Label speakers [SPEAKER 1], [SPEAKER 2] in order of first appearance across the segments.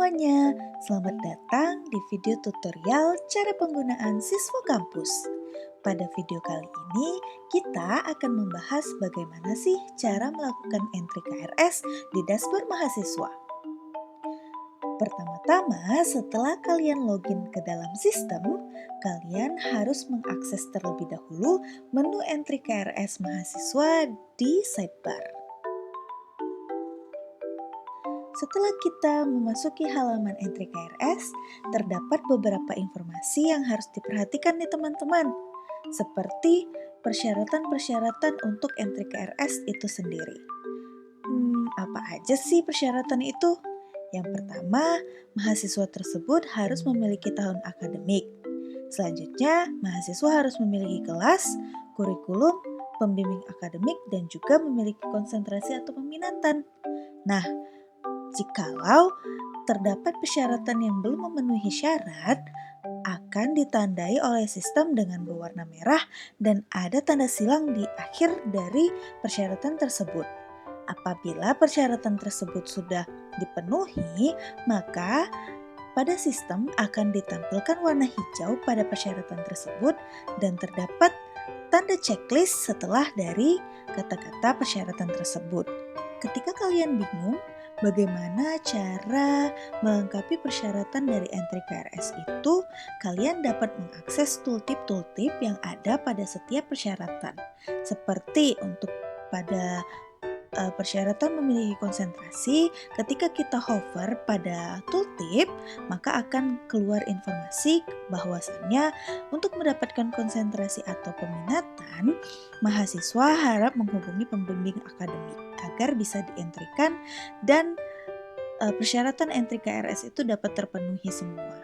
[SPEAKER 1] semuanya, selamat datang di video tutorial cara penggunaan Siswa Kampus. Pada video kali ini, kita akan membahas bagaimana sih cara melakukan entry KRS di dashboard mahasiswa. Pertama-tama, setelah kalian login ke dalam sistem, kalian harus mengakses terlebih dahulu menu entry KRS mahasiswa di sidebar. Setelah kita memasuki halaman entry KRS, terdapat beberapa informasi yang harus diperhatikan nih teman-teman, seperti persyaratan-persyaratan untuk entry KRS itu sendiri. Apa aja sih persyaratan itu? Yang pertama, mahasiswa tersebut harus memiliki tahun akademik. Selanjutnya, mahasiswa harus memiliki kelas, kurikulum, pembimbing akademik, dan juga memiliki konsentrasi atau peminatan. Nah, jikalau terdapat persyaratan yang belum memenuhi syarat, akan ditandai oleh sistem dengan berwarna merah dan ada tanda silang di akhir dari persyaratan tersebut. Apabila persyaratan tersebut sudah dipenuhi, maka pada sistem akan ditampilkan warna hijau pada persyaratan tersebut dan terdapat tanda checklist setelah dari kata-kata persyaratan tersebut. Ketika kalian bingung bagaimana cara melengkapi persyaratan dari entry KRS itu, kalian dapat mengakses tooltip-tooltip yang ada pada setiap persyaratan. Seperti untuk pada persyaratan memiliki konsentrasi, ketika kita hover pada tooltip, maka akan keluar informasi bahwasannya untuk mendapatkan konsentrasi atau peminatan, mahasiswa harap menghubungi pembimbing akademik agar bisa dientrykan dan persyaratan entry KRS itu dapat terpenuhi semua.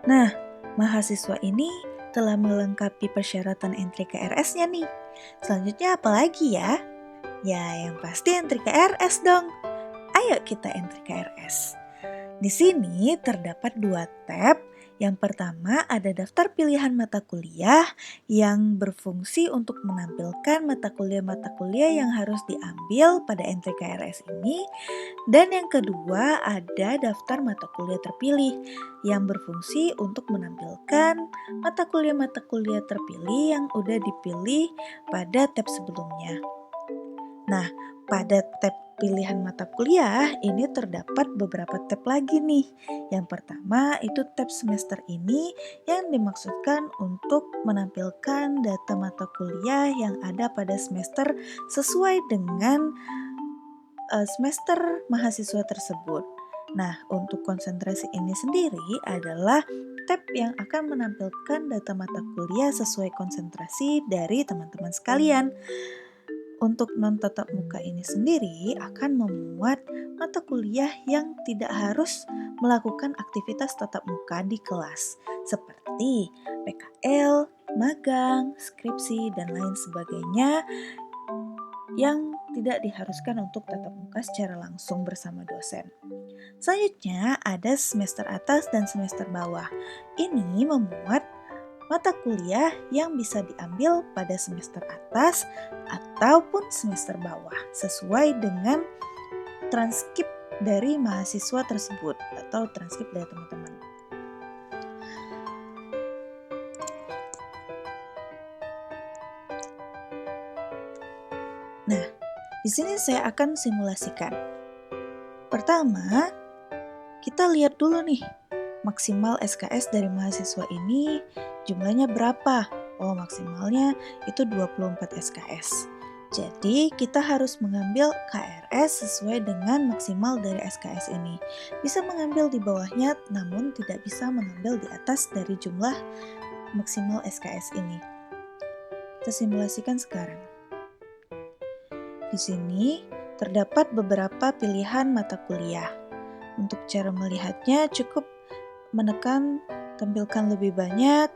[SPEAKER 1] Nah, mahasiswa ini telah melengkapi persyaratan entry KRS-nya nih. Selanjutnya apa lagi ya? Ya, yang pasti entry KRS dong. Ayo kita entry KRS. Di sini terdapat 2 tab. Yang pertama ada daftar pilihan mata kuliah yang berfungsi untuk menampilkan mata kuliah yang harus diambil pada entry KRS ini. Dan yang kedua ada daftar mata kuliah terpilih yang berfungsi untuk menampilkan mata kuliah terpilih yang udah dipilih pada tab sebelumnya. Nah, pada tab pilihan mata kuliah ini terdapat beberapa tab lagi nih. Yang pertama itu tab semester ini yang dimaksudkan untuk menampilkan data mata kuliah yang ada pada semester sesuai dengan semester mahasiswa tersebut. Nah, untuk konsentrasi ini sendiri adalah tab yang akan menampilkan data mata kuliah sesuai konsentrasi dari teman-teman sekalian. Untuk non-tatap muka ini sendiri akan memuat mata kuliah yang tidak harus melakukan aktivitas tatap muka di kelas, seperti PKL, magang, skripsi, dan lain sebagainya yang tidak diharuskan untuk tatap muka secara langsung bersama dosen. Selanjutnya ada semester atas dan semester bawah. Ini memuat mata kuliah yang bisa diambil pada semester atas ataupun semester bawah sesuai dengan transkrip dari mahasiswa tersebut atau transkrip dari teman-teman. Nah, di sini saya akan simulasikan. Pertama, kita lihat dulu nih, maksimal SKS dari mahasiswa ini jumlahnya berapa? Oh, maksimalnya itu 24 SKS. Jadi, kita harus mengambil KRS sesuai dengan maksimal dari SKS ini. Bisa mengambil di bawahnya, namun tidak bisa mengambil di atas dari jumlah maksimal SKS ini. Kita simulasikan sekarang. Di sini terdapat beberapa pilihan mata kuliah. Untuk cara melihatnya cukup menekan tampilkan lebih banyak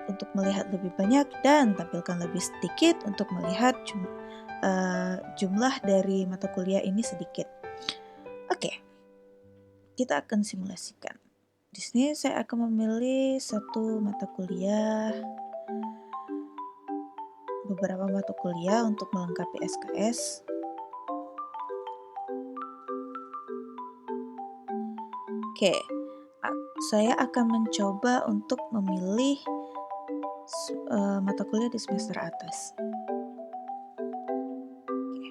[SPEAKER 1] untuk melihat lebih banyak dan tampilkan lebih sedikit untuk melihat jumlah dari mata kuliah ini sedikit. Oke, kita akan simulasikan. Di sini saya akan memilih satu mata kuliah, beberapa mata kuliah untuk melengkapi SKS. Oke, saya akan mencoba untuk memilih mata kuliah di semester atas. Oke.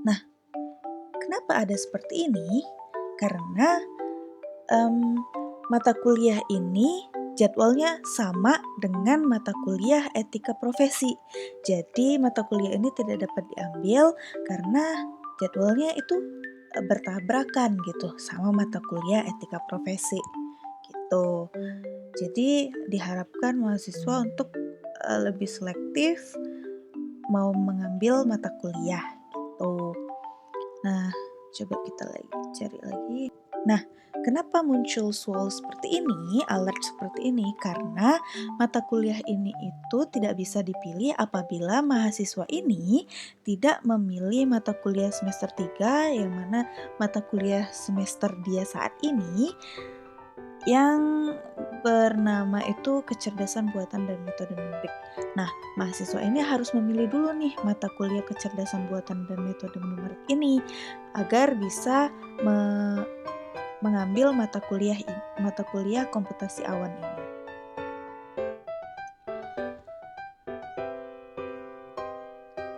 [SPEAKER 1] Nah, kenapa ada seperti ini? Karena mata kuliah ini jadwalnya sama dengan mata kuliah etika profesi. Jadi mata kuliah ini tidak dapat diambil karena jadwalnya itu bertabrakan gitu sama mata kuliah etika profesi gitu. Jadi diharapkan mahasiswa untuk lebih selektif mau mengambil mata kuliah gitu. Nah, coba kita cari lagi. Nah, kenapa muncul soal seperti ini, alert seperti ini? Karena mata kuliah ini itu tidak bisa dipilih apabila mahasiswa ini tidak memilih mata kuliah semester 3, yang mana mata kuliah semester dia saat ini yang bernama itu kecerdasan buatan dan metode numerik. Nah, mahasiswa ini harus memilih dulu nih mata kuliah kecerdasan buatan dan metode numerik ini agar bisa mengambil mata kuliah komputasi awan ini.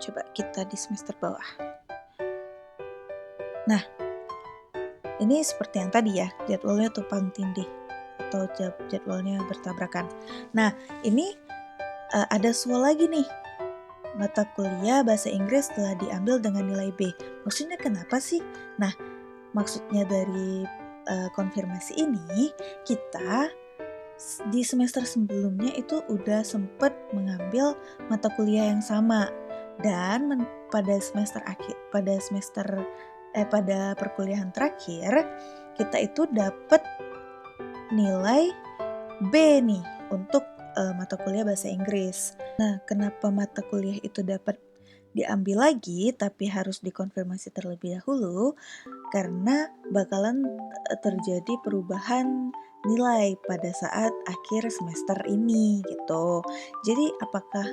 [SPEAKER 1] Coba kita di semester bawah. Nah, ini seperti yang tadi ya, jadwalnya tumpang tindih atau jadwalnya bertabrakan. Nah, ini ada soal lagi nih. Mata kuliah bahasa Inggris telah diambil dengan nilai B. Maksudnya kenapa sih? Nah, maksudnya dari konfirmasi ini, kita di semester sebelumnya itu udah sempet mengambil mata kuliah yang sama, dan pada perkuliahan terakhir kita itu dapat nilai B nih untuk mata kuliah bahasa Inggris. Nah, kenapa mata kuliah itu dapat diambil lagi tapi harus dikonfirmasi terlebih dahulu? Karena bakalan terjadi perubahan nilai pada saat akhir semester ini gitu. Jadi apakah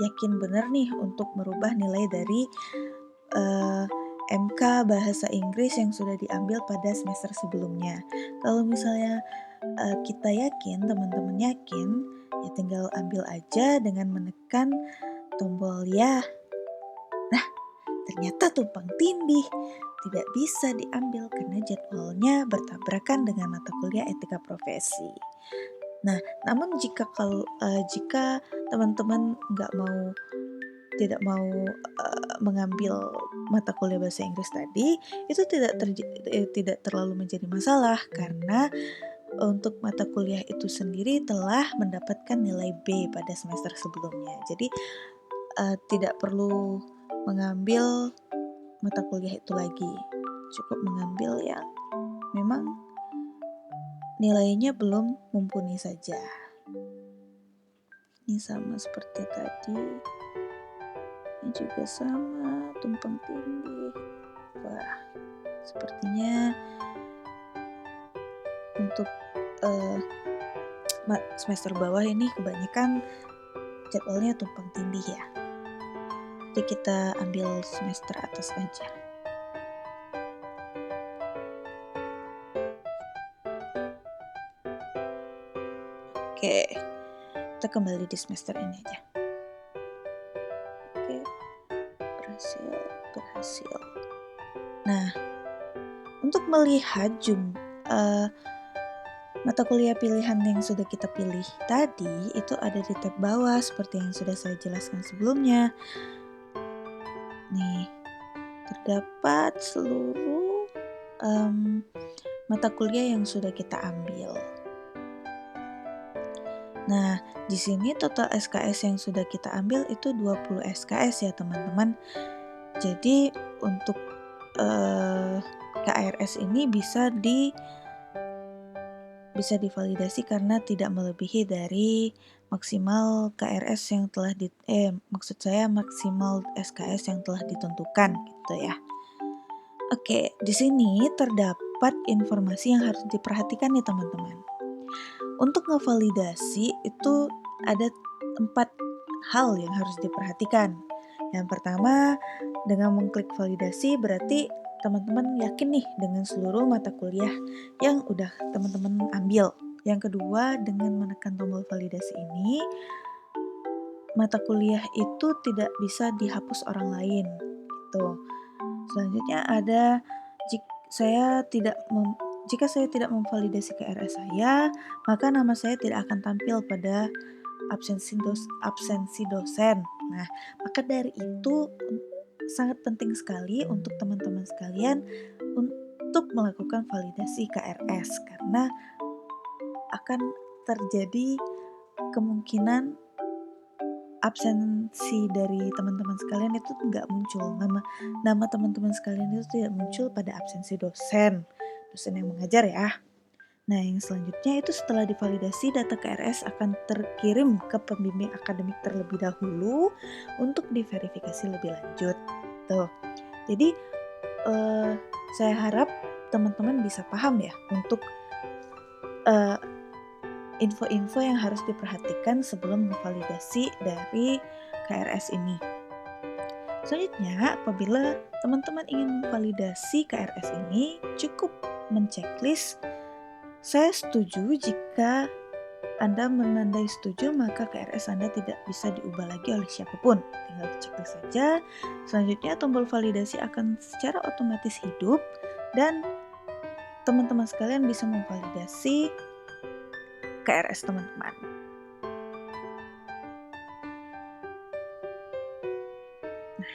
[SPEAKER 1] yakin benar nih untuk merubah nilai dari MK Bahasa Inggris yang sudah diambil pada semester sebelumnya? Kalau misalnya kita yakin, teman-teman yakin, ya tinggal ambil aja dengan menekan tombol ya. Nah, ternyata tumpang tindih, tidak bisa diambil karena jadwalnya bertabrakan dengan mata kuliah etika profesi. Nah, namun jika teman-teman tidak mau mengambil mata kuliah bahasa Inggris tadi, itu tidak terlalu menjadi masalah karena untuk mata kuliah itu sendiri telah mendapatkan nilai B pada semester sebelumnya. Jadi tidak perlu mengambil mata kuliah itu lagi, cukup mengambil yang memang nilainya belum mumpuni saja. Ini sama seperti tadi, ini juga sama, tumpang tindih. Wah, sepertinya untuk semester bawah ini kebanyakan jadwalnya tumpang tindih ya. Jadi kita ambil semester atas aja. Oke, kita kembali di semester ini aja. Oke, berhasil. Nah, untuk melihat mata kuliah pilihan yang sudah kita pilih tadi itu ada di tab bawah seperti yang sudah saya jelaskan sebelumnya. Nih, terdapat seluruh mata kuliah yang sudah kita ambil. Nah, di sini total SKS yang sudah kita ambil itu 20 SKS ya teman-teman. Jadi untuk KRS ini bisa divalidasi karena tidak melebihi dari maksimal KRS yang telah maksimal SKS yang telah ditentukan gitu ya. Oke, di sini terdapat informasi yang harus diperhatikan nih teman-teman. Untuk ngevalidasi itu ada 4 hal yang harus diperhatikan. Yang pertama, dengan mengklik validasi berarti teman-teman yakin nih dengan seluruh mata kuliah yang udah teman-teman ambil. Yang kedua, dengan menekan tombol validasi ini, mata kuliah itu tidak bisa dihapus orang lain. Gitu. Selanjutnya ada jika saya tidak memvalidasi KRS saya, maka nama saya tidak akan tampil pada absensi dosen. Nah, maka dari itu sangat penting sekali untuk teman-teman sekalian untuk melakukan validasi KRS karena akan terjadi kemungkinan absensi dari teman-teman sekalian itu nggak muncul, nama teman-teman sekalian itu tidak muncul pada absensi dosen yang mengajar ya. Nah, yang selanjutnya itu setelah divalidasi, data KRS akan terkirim ke pembimbing akademik terlebih dahulu untuk diverifikasi lebih lanjut. Tuh. Jadi, saya harap teman-teman bisa paham ya untuk info-info yang harus diperhatikan sebelum memvalidasi dari KRS ini. Selanjutnya, apabila teman-teman ingin memvalidasi KRS ini, cukup menceklis saya setuju. Jika Anda menandai setuju, maka KRS Anda tidak bisa diubah lagi oleh siapapun. Tinggal diceklis saja. Selanjutnya, tombol validasi akan secara otomatis hidup dan teman-teman sekalian bisa memvalidasi KRS teman-teman. Nah,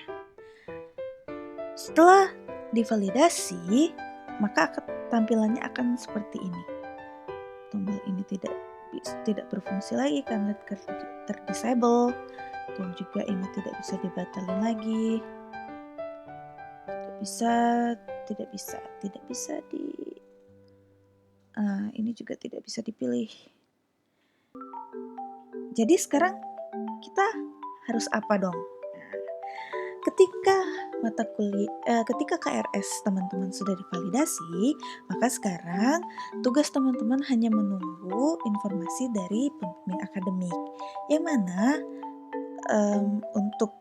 [SPEAKER 1] setelah divalidasi, maka tampilannya akan seperti ini. Tombol ini tidak berfungsi lagi karena terdisable, dan juga ini tidak bisa dibatalkan lagi, ini juga tidak bisa dipilih. Jadi sekarang kita harus apa dong? Ketika KRS teman-teman sudah divalidasi, maka sekarang tugas teman-teman hanya menunggu informasi dari pembimbing akademik. Yang mana untuk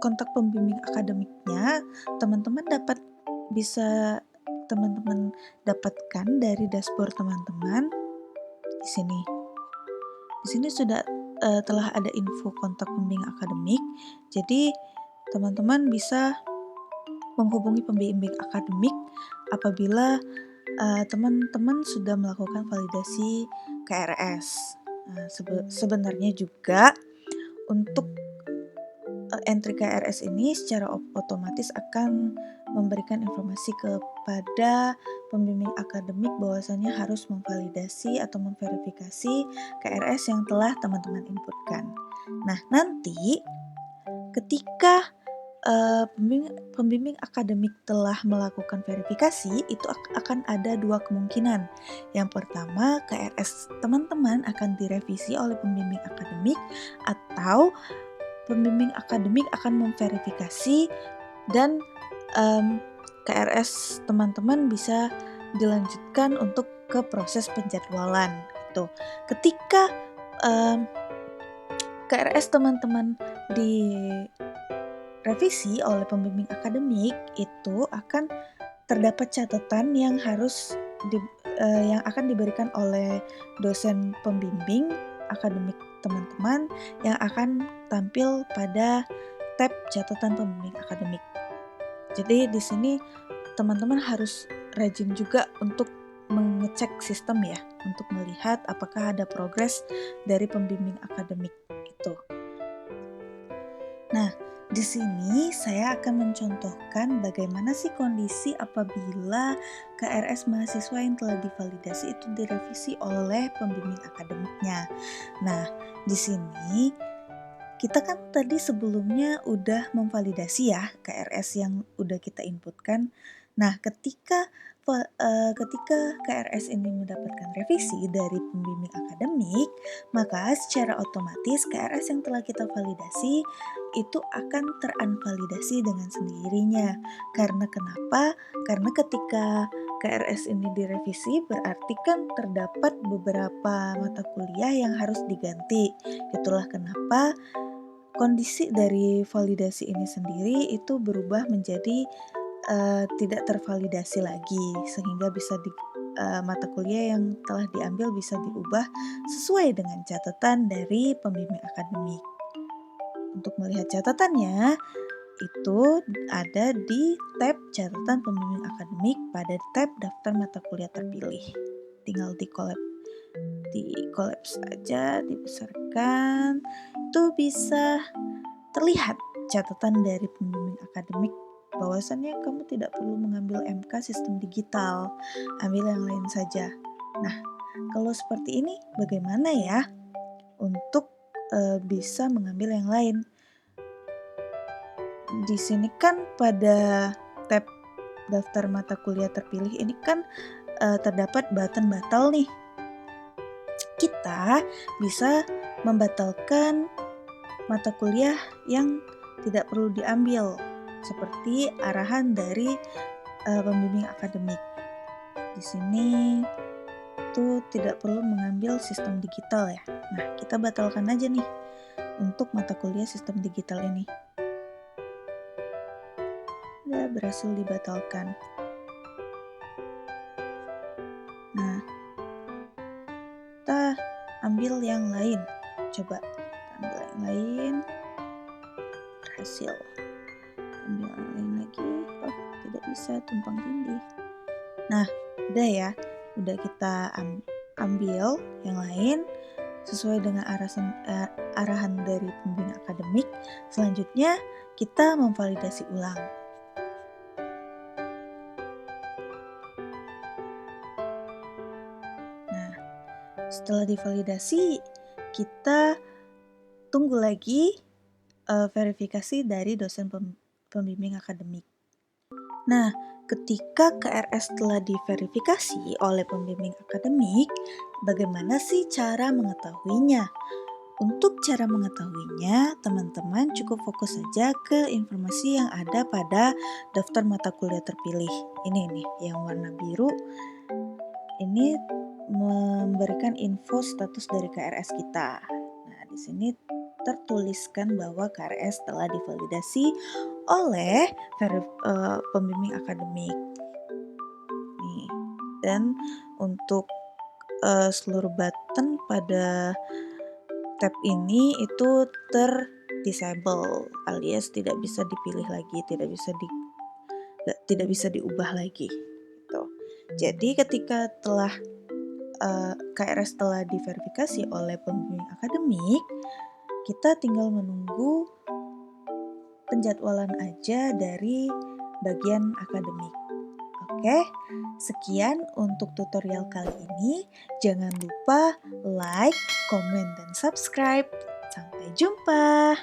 [SPEAKER 1] kontak pembimbing akademiknya teman-teman bisa dapatkan dari dashboard teman-teman di sini. Di sini sudah telah ada info kontak pembimbing akademik. Jadi teman-teman bisa menghubungi pembimbing akademik apabila teman-teman sudah melakukan validasi KRS. Sebenarnya juga untuk entry KRS ini secara otomatis akan memberikan informasi kepada pembimbing akademik bahwasanya harus memvalidasi atau memverifikasi KRS yang telah teman-teman inputkan. Nah, nanti ketika pembimbing akademik telah melakukan verifikasi, itu akan ada dua kemungkinan. Yang pertama, KRS teman-teman akan direvisi oleh pembimbing akademik, atau pembimbing akademik akan memverifikasi dan KRS teman-teman bisa dilanjutkan untuk ke proses penjadwalan. Gitu. Ketika KRS teman-teman direvisi oleh pembimbing akademik, itu akan terdapat catatan yang akan diberikan oleh dosen pembimbing akademik teman-teman yang akan tampil pada tab catatan pembimbing akademik. Jadi di sini teman-teman harus rajin juga untuk mengecek sistem ya, untuk melihat apakah ada progres dari pembimbing akademik itu. Nah, di sini saya akan mencontohkan bagaimana sih kondisi apabila KRS mahasiswa yang telah divalidasi itu direvisi oleh pembimbing akademiknya. Nah, di sini kita kan tadi sebelumnya udah memvalidasi ya KRS yang udah kita inputkan. Nah, ketika KRS ini mendapatkan revisi dari pembimbing akademik, maka secara otomatis KRS yang telah kita validasi itu akan terunvalidasi dengan sendirinya. Karena kenapa? Karena ketika KRS ini direvisi berarti kan terdapat beberapa mata kuliah yang harus diganti. Itulah kenapa kondisi dari validasi ini sendiri itu berubah menjadi tidak tervalidasi lagi, sehingga bisa mata kuliah yang telah diambil bisa diubah sesuai dengan catatan dari pembimbing akademik. Untuk melihat catatannya, itu ada di tab catatan pembimbing akademik pada tab daftar mata kuliah terpilih. Tinggal dikolaps aja, dibesarkan, itu bisa terlihat catatan dari pembimbing akademik bahwasannya kamu tidak perlu mengambil MK sistem digital, ambil yang lain saja. Nah, kalau seperti ini bagaimana ya untuk bisa mengambil yang lain? Di sini kan pada tab daftar mata kuliah terpilih ini kan terdapat button batal nih. Kita bisa membatalkan mata kuliah yang tidak perlu diambil, seperti arahan dari pembimbing akademik. Di sini itu tidak perlu mengambil sistem digital ya. Nah, kita batalkan aja nih untuk mata kuliah sistem digital ini. Udah berhasil dibatalkan. Nah, kita ambil yang lain. Coba kita ambil yang lain. Berhasil. Ambil yang lain lagi. Oh, tidak bisa, tumpang tindih. Nah, udah ya. Udah kita ambil yang lain sesuai dengan arahan dari pembimbing akademik. Selanjutnya kita memvalidasi ulang. Nah, setelah divalidasi, kita tunggu lagi verifikasi dari dosen pembimbing akademik. Nah, ketika KRS telah diverifikasi oleh pembimbing akademik, bagaimana sih cara mengetahuinya? Untuk cara mengetahuinya, teman-teman cukup fokus saja ke informasi yang ada pada daftar mata kuliah terpilih. Ini nih, yang warna biru. Ini memberikan info status dari KRS kita. Nah, di sini tertuliskan bahwa KRS telah divalidasi oleh pembimbing akademik. Nih, dan untuk seluruh button pada tab ini itu disable alias tidak bisa dipilih lagi, tidak bisa diubah lagi. Gitu. Jadi ketika KRS telah diverifikasi oleh pembimbing akademik, kita tinggal menunggu penjadwalan aja dari bagian akademik. Oke, sekian untuk tutorial kali ini. Jangan lupa like, komen, dan subscribe. Sampai jumpa.